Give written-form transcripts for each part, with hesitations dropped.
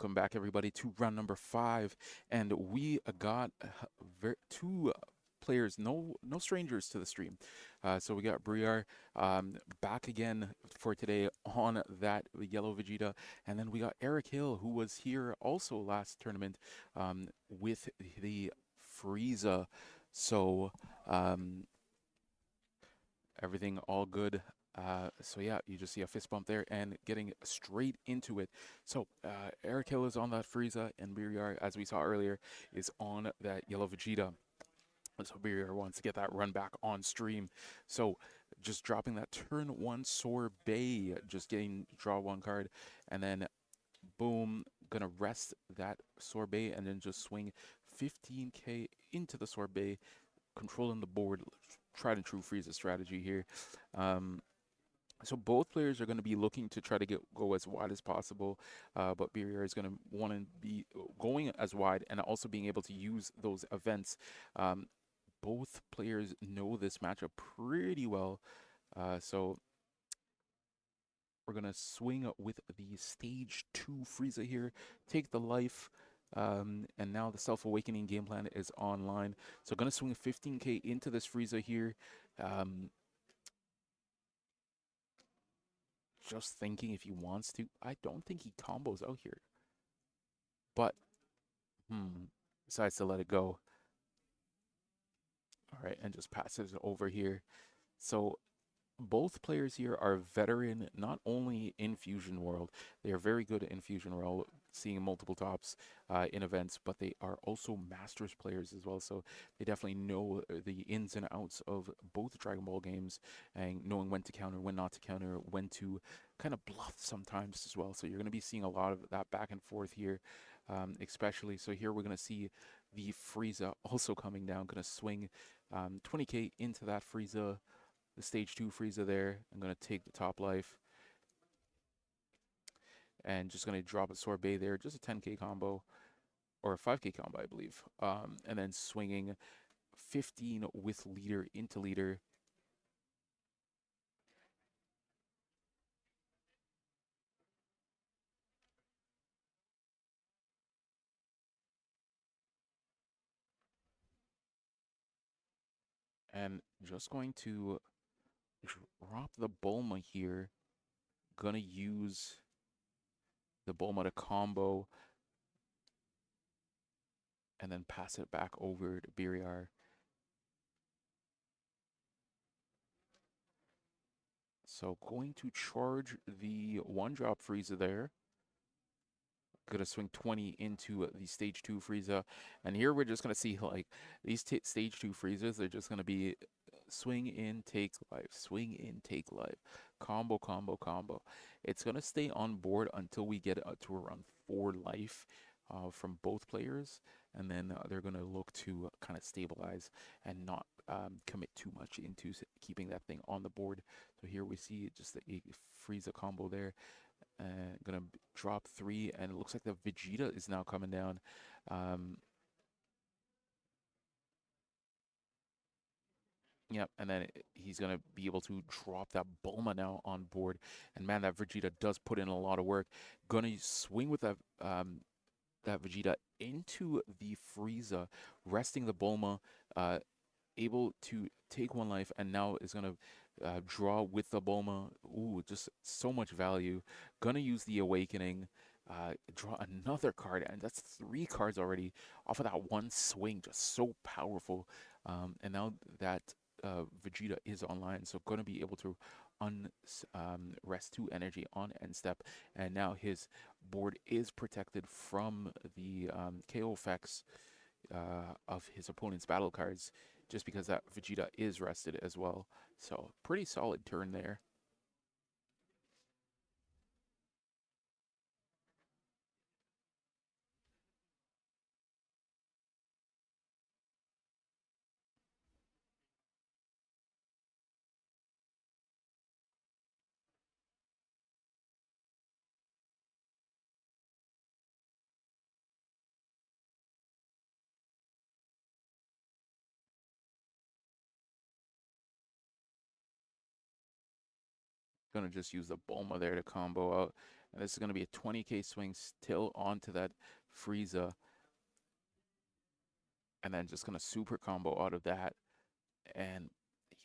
Welcome back, everybody, to round number 5, and we got two players, no strangers to the stream. So we got Biriarr back again for today on that yellow Vegeta, and then we got Eric Hill, who was here also last tournament with the Frieza. So um, everything all good. So yeah, you just see a fist bump there and getting straight into it. So Eric Hill is on that Frieza, and Biriarr, as we saw earlier, is on that yellow Vegeta. So Biriarr wants to get that run back on stream. So just dropping that turn one sorbet, just getting draw one card, and then boom, gonna rest that sorbet and then just swing 15k into the sorbet, controlling the board. Tried and true Frieza strategy here. Um, so both players are going to be looking to try to go as wide as possible, but Biriarr is going to want to be going as wide and also being able to use those events. Um, both players know this matchup pretty well, so we're going to swing with the stage 2 Frieza here, take the life, and now the Self-Awakening game plan is online. So going to swing 15k into this Frieza here. Um, just thinking if he wants to. I don't think he combos out here. But, decides to let it go. All right, and just passes it over here. So both players here are veteran, not only in Fusion World, they are very good in Fusion World, seeing multiple tops in events, but they are also Masters players as well. So they definitely know the ins and outs of both Dragon Ball games and knowing when to counter, when not to counter, when to kind of bluff sometimes as well. So you're going to be seeing a lot of that back and forth here, especially. So here we're going to see the Frieza also coming down, going to swing 20k into that Frieza, the stage 2 Frieza there. I'm going to take the top life and just going to drop a sorbet there, just a 10k combo or a 5k combo, I believe. And then swinging 15 with leader into leader. And just going to drop the Bulma here. Gonna use the Bulma to combo and then pass it back over to Biriarr. So going to charge the one drop Frieza there. Gonna swing 20 into the stage 2 Frieza. And here we're just gonna see like these stage 2 Friezas, they're just gonna be swing in, take life, swing in, take life, combo, combo, combo. It's gonna stay on board until we get to around 4 life from both players, and then they're gonna look to kind of stabilize and not commit too much into keeping that thing on the board. So here we see just a Frieza combo there. Gonna drop 3, and it looks like the Vegeta is now coming down. Um, Yep, and then he's gonna be able to drop that Bulma now on board. And man, that Vegeta does put in a lot of work. Gonna swing with that Vegeta into the Frieza, resting the Bulma, able to take 1 life, and now is gonna draw with the Bulma. Ooh, just so much value. Gonna use the Awakening. Draw another card, and that's 3 cards already off of that one swing. Just so powerful. And now that Vegeta is online, so going to be able to rest 2 energy on end step, and now his board is protected from the KO effects of his opponent's battle cards, just because that Vegeta is rested as well. So pretty solid turn there. Gonna just use the Bulma there to combo out. And this is going to be a 20k swing still onto that Frieza, and then just going to super combo out of that. And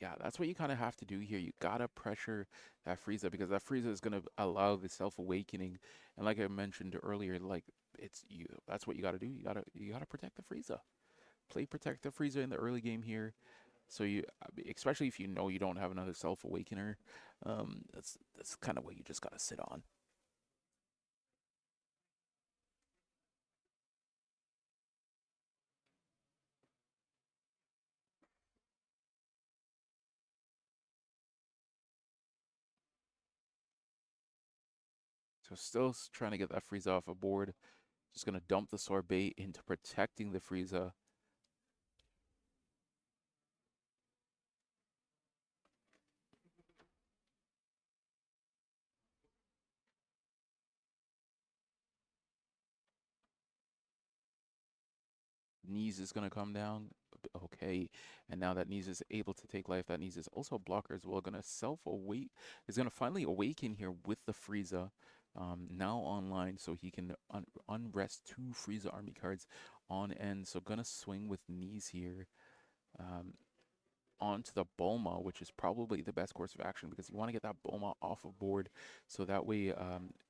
yeah, that's what you kind of have to do here. You gotta pressure that Frieza because that Frieza is gonna allow the self awakening. And like I mentioned earlier, like it's you. That's what you gotta do. You gotta protect the Frieza. Play protect the Frieza in the early game here. So you, especially if you know you don't have another self awakener, that's kind of what you just gotta sit on. So still trying to get that Frieza off a board. Just gonna dump the sorbet into protecting the Frieza. Knees is going to come down. Okay. And now that Knees is able to take life, that Knees is also a blocker as well. Going to self-awake. Is going to finally awaken here with the Frieza. Now online, so he can unrest two Frieza army cards on end. So going to swing with Knees here. Um, onto the Bulma, which is probably the best course of action because you want to get that Bulma off of board, so that way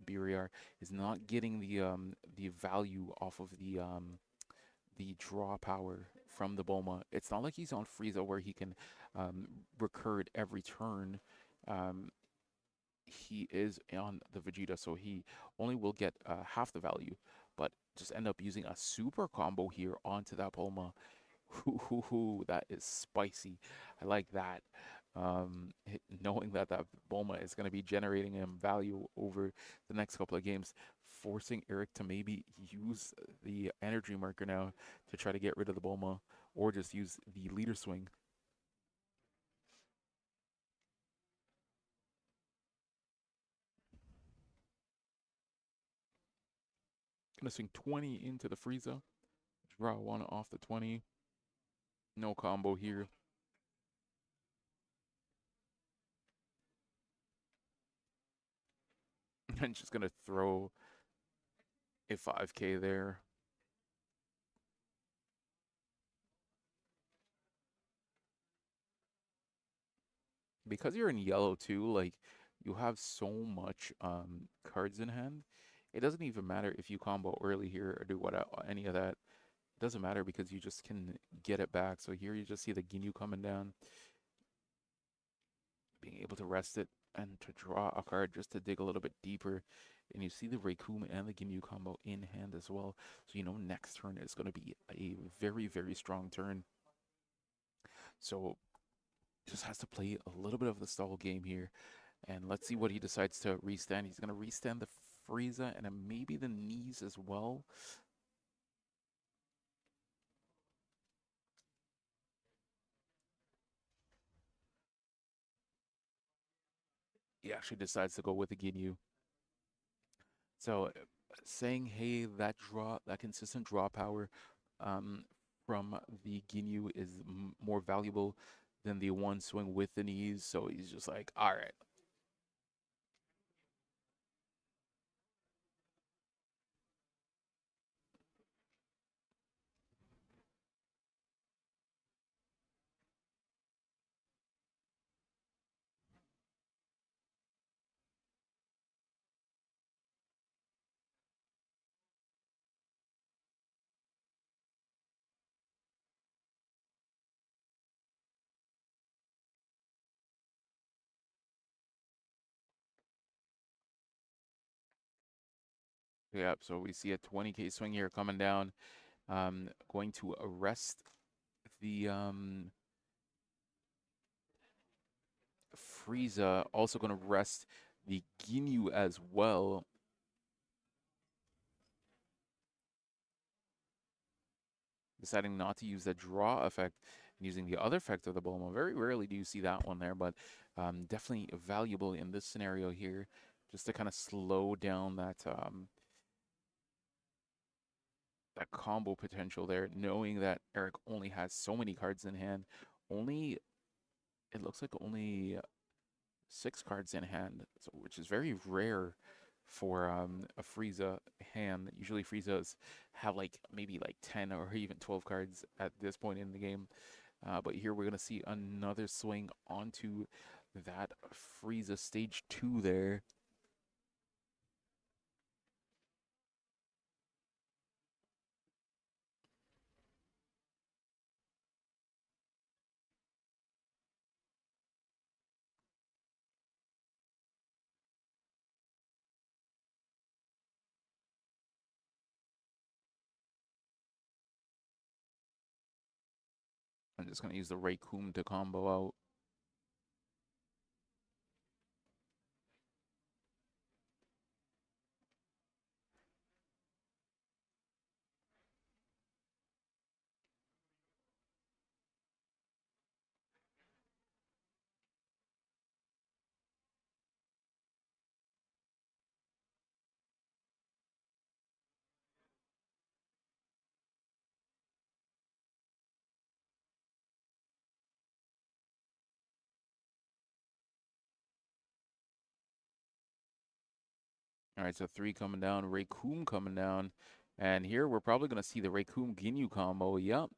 Biriarr is not getting the value off of the draw power from the Bulma. It's not like he's on Frieza where he can recur it every turn. Um, he is on the Vegeta, so he only will get half the value, but just end up using a super combo here onto that Bulma. That is spicy. I like that. Knowing that that Bulma is going to be generating him value over the next couple of games, forcing Eric to maybe use the energy marker now to try to get rid of the Bulma, or just use the leader swing. Gonna swing 20 into the Frieza. Draw one off the 20. No combo here. And just gonna throw a 5k there. Because you're in yellow too, like you have so much cards in hand. It doesn't even matter if you combo early here or do what any of that. It doesn't matter because you just can get it back. So here you just see the Ginyu coming down, being able to rest it and to draw a card just to dig a little bit deeper. And you see the Raykum and the Ginyu combo in hand as well. So you know next turn is going to be a very, very strong turn. So just has to play a little bit of the stall game here. And let's see what he decides to restand. He's going to restand the Frieza and then maybe the Knees as well. He actually decides to go with the Ginyu. So saying, hey, that draw, that consistent draw power um, from the Ginyu is more valuable than the one swing with the Knees. So he's just like, all right. Yeah, so we see a 20k swing here coming down, going to arrest the Frieza, also going to rest the Ginyu as well. Deciding not to use the draw effect and using the other effect of the Bulma. Very rarely do you see that one there, but definitely valuable in this scenario here, just to kind of slow down that combo potential there, knowing that Eric only has so many cards in hand. Only, it looks like only 6 cards in hand, so, which is very rare for a Frieza hand. Usually Frieza's have like maybe like 10 or even 12 cards at this point in the game. But here we're gonna see another swing onto that Frieza stage 2 there. I'm just gonna use the Raycoon to combo out. All right, so three coming down, Raycoon coming down, and here we're probably gonna see the Raycoon Ginyu combo. Yep,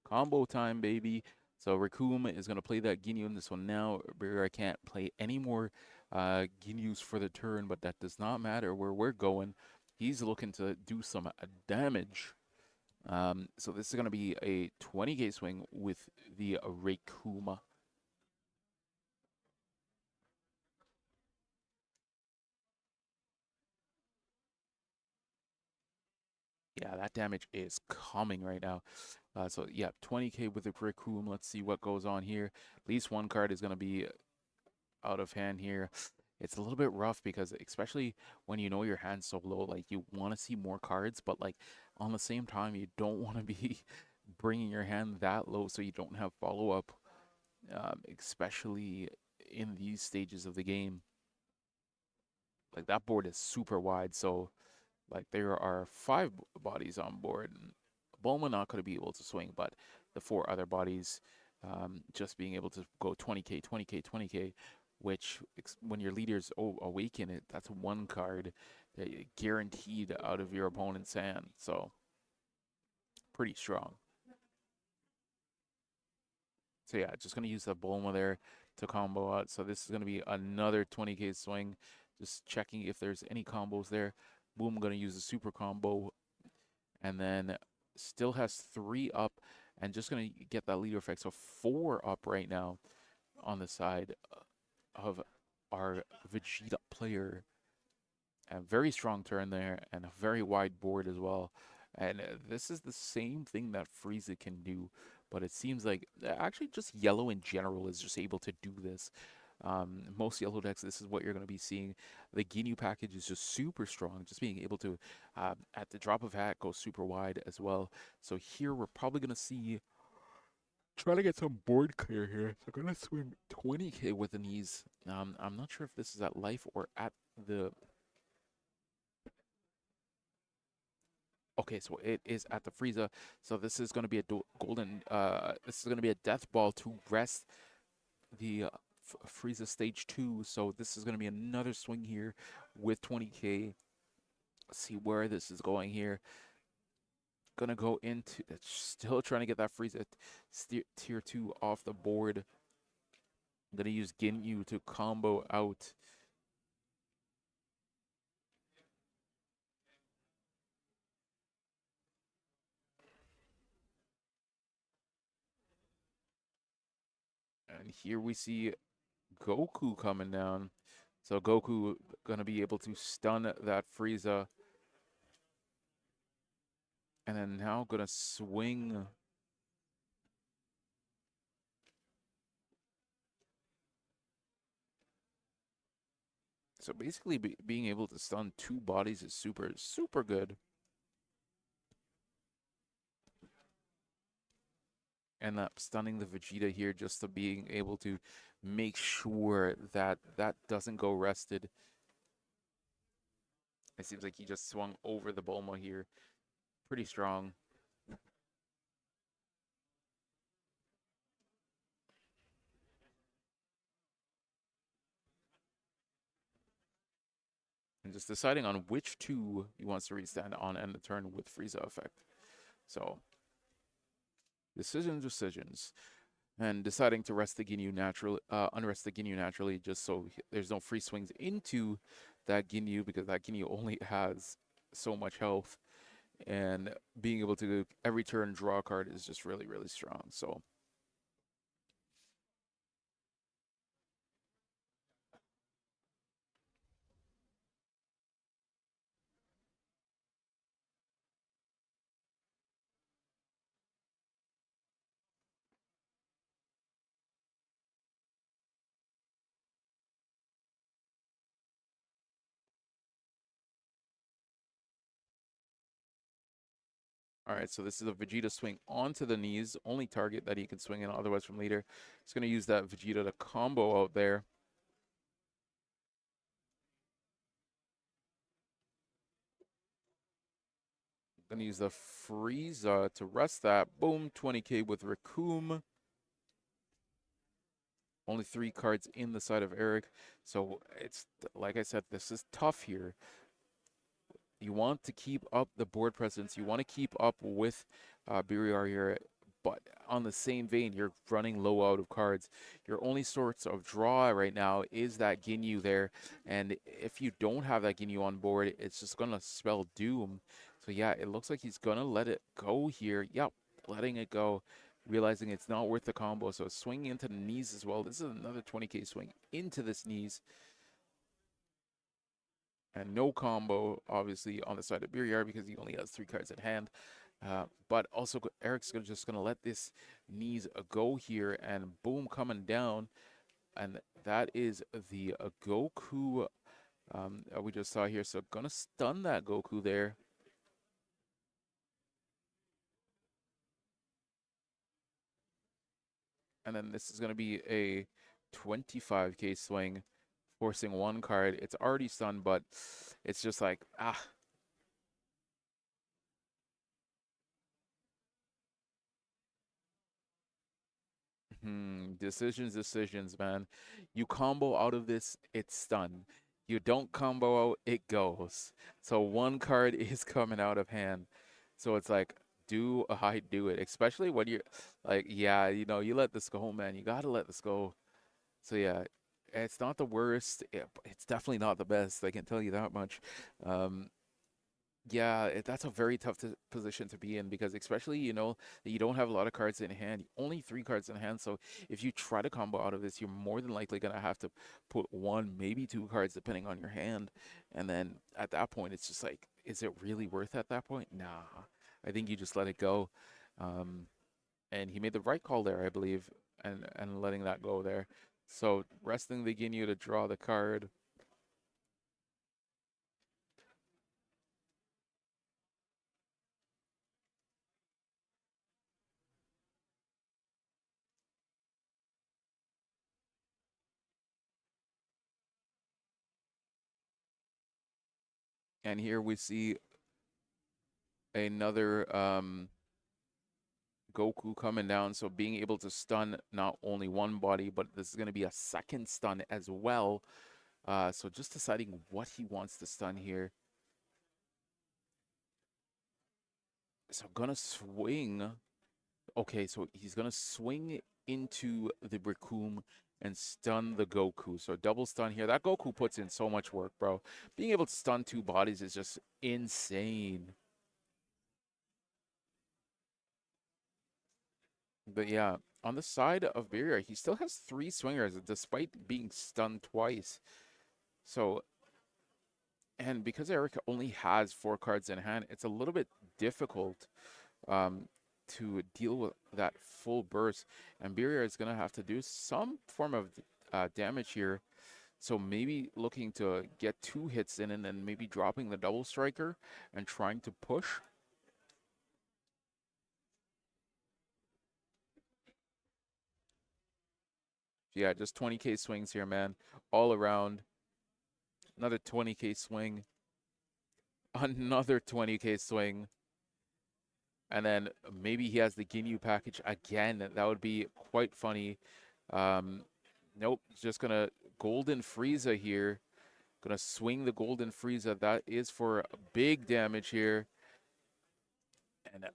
combo time, baby. So Raycoon is gonna play that Ginyu in this one now. Biriarr can't play any more Ginyus for the turn, but that does not matter where we're going. He's looking to do some damage. So this is gonna be a 20k swing with the Raycoon. Yeah, that damage is coming right now. So yeah, 20k with the Raccoon. Let's see what goes on here. At least one card is going to be out of hand here. It's a little bit rough because especially when you know your hand's so low, like you want to see more cards, but like on the same time, you don't want to be bringing your hand that low so you don't have follow up, especially in these stages of the game. Like that board is super wide, so like there are five bodies on board. And Bulma not going to be able to swing, but the four other bodies just being able to go 20k, 20k, 20k, which when your leaders awaken it, that's one card guaranteed out of your opponent's hand. So pretty strong. So yeah, just gonna use the Bulma there to combo out. So this is gonna be another 20k swing. Just checking if there's any combos there. Boom, gonna use the super combo and then still has three up and just going to get that leader effect. So four up right now on the side of our Vegeta player. A very strong turn there and a very wide board as well. And this is the same thing that Frieza can do, but it seems like actually just yellow in general is just able to do this. Most yellow decks, this is what you're going to be seeing. The Ginyu package is just super strong, just being able to, at the drop of a hat, go super wide as well. So here we're probably going to see, try to get some board clear here. So going to swing 20k with the knees. I'm not sure if this is at life or at the. Okay, so it is at the Frieza. So this is going to be a golden. This is going to be a death ball to rest the Frieza stage 2. So this is going to be another swing here with 20k. Let's see where this is going here. Gonna go into still trying to get that Frieza tier 2 off the board. I'm gonna use Ginyu to combo out. And here we see Goku coming down. So Goku gonna be able to stun that Frieza. And then now gonna swing. So basically being able to stun two bodies is super, super good. And that stunning the Vegeta here just to being able to make sure that that doesn't go rested. It seems like he just swung over the Bulma here. Pretty strong. And just deciding on which two he wants to restand on end the turn with Frieza effect. So decisions, and deciding to rest the Ginyu naturally, unrest the Ginyu naturally, just so there's no free swings into that Ginyu because that Ginyu only has so much health, and being able to every turn draw a card is just really really strong. So all right, so this is a Vegeta swing onto the knees, only target that he can swing in, otherwise from leader. He's going to use that Vegeta to combo out there. Going to use the Frieza to rest that. Boom, 20k with Raccoon. Only 3 cards in the side of Eric. So it's, like I said, this is tough here. You want to keep up the board presence. You want to keep up with Biriarr here. But on the same vein, you're running low out of cards. Your only source of draw right now is that Ginyu there. And if you don't have that Ginyu on board, it's just going to spell doom. So yeah, it looks like he's going to let it go here. Yep, letting it go. Realizing it's not worth the combo. So swinging into the knees as well. This is another 20k swing into this knees. And no combo, obviously, on the side of Biriarr because he only has 3 cards in hand. But also, Eric's just going to let this knees go here, and boom, coming down. And that is the Goku we just saw here. So, going to stun that Goku there. And then this is going to be a 25k swing, forcing 1 card. It's already stunned, but it's just like, decisions, man. You combo out of this, it's stun. You don't combo out, it goes. So 1 card is coming out of hand. So it's like, do I do it? Especially when you're like, yeah, you let this go, man. You gotta let this go. So yeah, it's not the worst. It's definitely not the best. I can tell you that much. Um, yeah, that's a very tough position to be in because especially, that you don't have a lot of cards in hand, only 3 cards in hand. So if you try to combo out of this, you're more than likely going to have to put 1, maybe 2 cards depending on your hand. And then at that point, it's just like, is it really worth at that point? Nah, I think you just let it go. Um, and he made the right call there, I believe, and letting that go there. So resting the Ginyu to draw the card. And here we see another Goku coming down, so being able to stun not only one body, but this is going to be a second stun as well. So just deciding what he wants to stun here. So gonna swing. Okay, so he's gonna swing into the Raccoon and stun the Goku. So double stun here. That Goku puts in so much work, bro. Being able to stun 2 bodies is just insane. But yeah, on the side of Biriarr, he still has 3 swingers despite being stunned twice. So, and because Eric only has 4 cards in hand, it's a little bit difficult um, to deal with that full burst. And Biriarr is going to have to do some form of damage here. So maybe looking to get 2 hits in and then maybe dropping the double striker and trying to push. Yeah, just 20k swings here, man. All around. Another 20k swing. Another 20k swing. And then maybe he has the Ginyu package again. That would be quite funny. Um, nope, just gonna Golden Frieza here. Gonna swing the Golden Frieza. That is for big damage here. And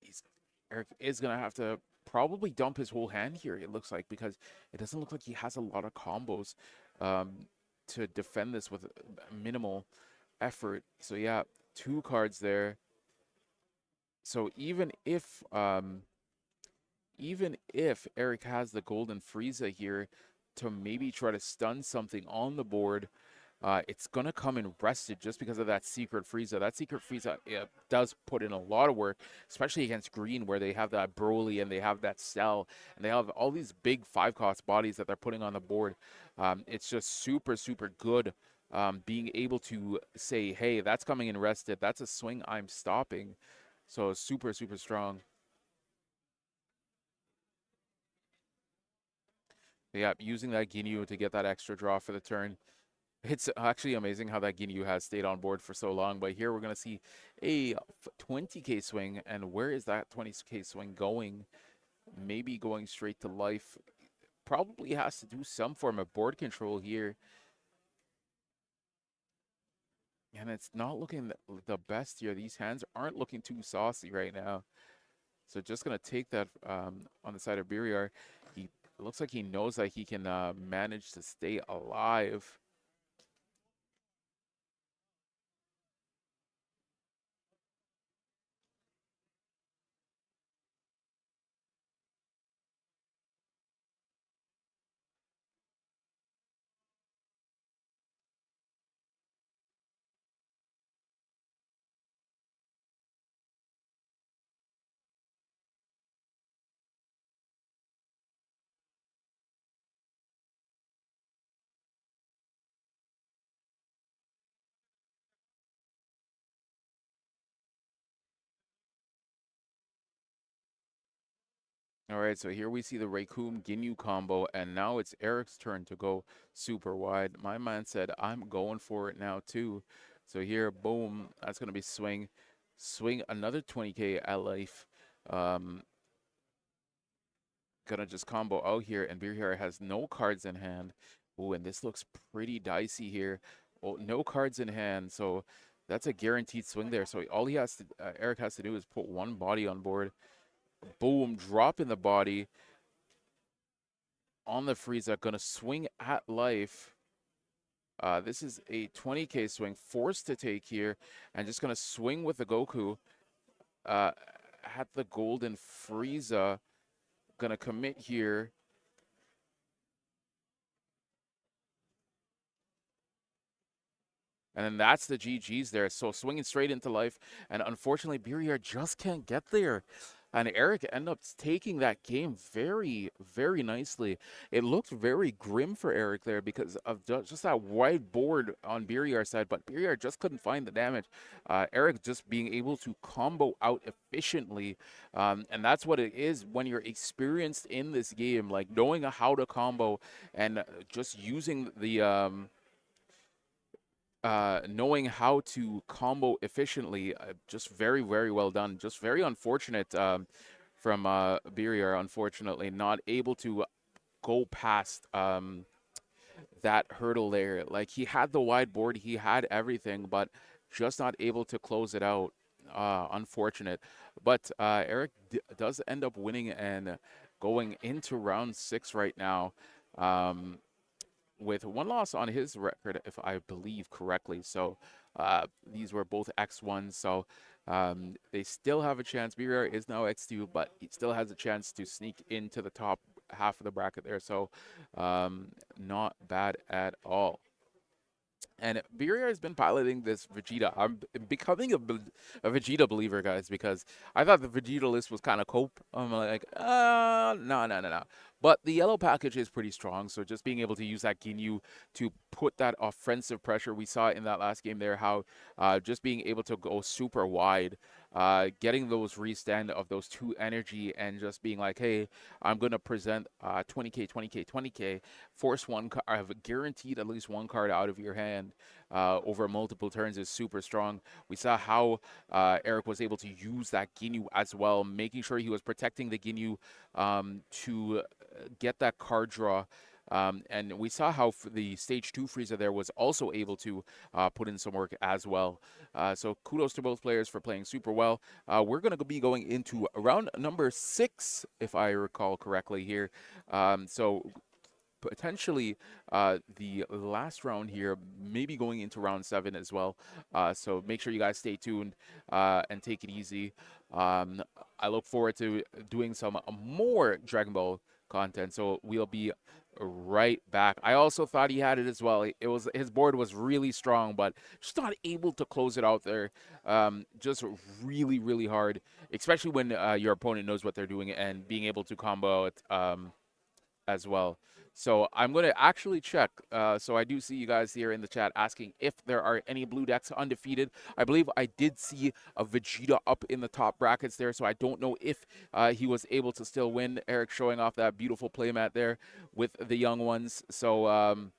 he's Eric is gonna have to probably dump his whole hand here, it looks like, because it doesn't look like he has a lot of combos um, to defend this with minimal effort. So yeah, two cards there. So even if Eric has the Golden Frieza here to maybe try to stun something on the board, it's gonna come in rested just because of that secret Frieza. That secret Frieza does put in a lot of work, especially against green, where they have that Broly and they have that Cell, and they have all these big 5-cost bodies that they're putting on the board. It's just super, super good. Being able to say, hey, that's coming in rested. That's a swing I'm stopping. So super, super strong. Yeah, using that Ginyu to get that extra draw for the turn. It's actually amazing how that Ginyu has stayed on board for so long, but here we're going to see a 20k swing, and where is that 20k swing going? Maybe going straight to life. Probably has to do some form of board control here, and it's not looking the best here. These hands aren't looking too saucy right now. So just going to take that on the side of Biriarr. He it looks like he knows that he can manage to stay alive. All right, so here we see the Raykum Ginyu combo, and now it's Eric's turn to go super wide. My man said, I'm going for it now too. So here, boom, that's going to be swing. Swing another 20k at life. Um, Gonna just combo out here, and Beer has no cards in hand. Oh, and this looks pretty dicey here. Oh, no cards in hand, so that's a guaranteed swing there. So all he has to, Eric has to do is put one body on board. Boom, drop in the body on the Frieza, gonna swing at life. This is a 20k swing, forced to take here, and just gonna swing with the Goku uh, at the Golden Frieza. Gonna commit here. And then that's the GG's there. So swinging straight into life. And unfortunately, Biriarr just can't get there. And Eric ended up taking that game very, very nicely. It looked very grim for Eric there because of just that wide board on Biriar's side, but Biriarr just couldn't find the damage. Eric just being able to combo out efficiently. And that's what it is when you're experienced in this game, like knowing how to combo and just using the knowing how to combo efficiently, just very, very well done. Just very unfortunate from Biriarr, unfortunately, not able to go past that hurdle there. Like, he had the wide board, he had everything, but just not able to close it out. Unfortunate. But Eric does end up winning and going into round 6 right now. Um, with one loss on his record, if I believe correctly. So these were both X1s. So they still have a chance. Biriarr is now X2, but he still has a chance to sneak into the top half of the bracket there. So not bad at all. And Biriarr has been piloting this Vegeta. I'm becoming a Vegeta believer, guys, because I thought the Vegeta list was kind of cope. I'm like, no, no, no, no. But the yellow package is pretty strong, so just being able to use that Ginyu to put that offensive pressure, we saw in that last game there, how just being able to go super wide, getting those restand of those two energy and just being like, hey, I'm going to present 20k, 20k, 20k, force one, I have guaranteed at least one card out of your hand over multiple turns is super strong. We saw how Eric was able to use that Ginyu as well, making sure he was protecting the Ginyu to get that card draw. And we saw how the stage 2 Frieza there was also able to put in some work as well. So kudos to both players for playing super well. We're going to be going into round number 6, if I recall correctly here. So potentially the last round here, maybe going into round 7 as well. So make sure you guys stay tuned and take it easy. Um, I look forward to doing some more Dragon Ball content. So we'll be right back. I also thought he had it as well. It was his board was really strong, but just not able to close it out there. Just really, really hard, especially when your opponent knows what they're doing and being able to combo it. As well. So I'm going to actually check. So I do see you guys here in the chat asking if there are any blue decks undefeated. I believe I did see a Vegeta up in the top brackets there, so I don't know if he was able to still win. Eric showing off that beautiful playmat there with the young ones. So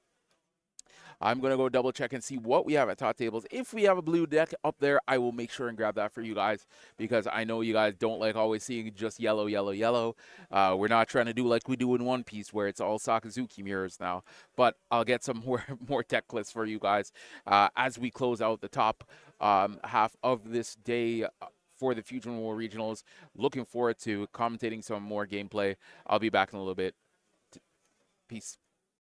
I'm going to go double check and see what we have at top tables. If we have a blue deck up there, I will make sure and grab that for you guys because I know you guys don't like always seeing just yellow, yellow, yellow. We're not trying to do like we do in One Piece where it's all Sakazuki mirrors now. But I'll get some more deck lists for you guys as we close out the top half of this day for the Fusion War Regionals. Looking forward to commentating some more gameplay. I'll be back in a little bit. Peace.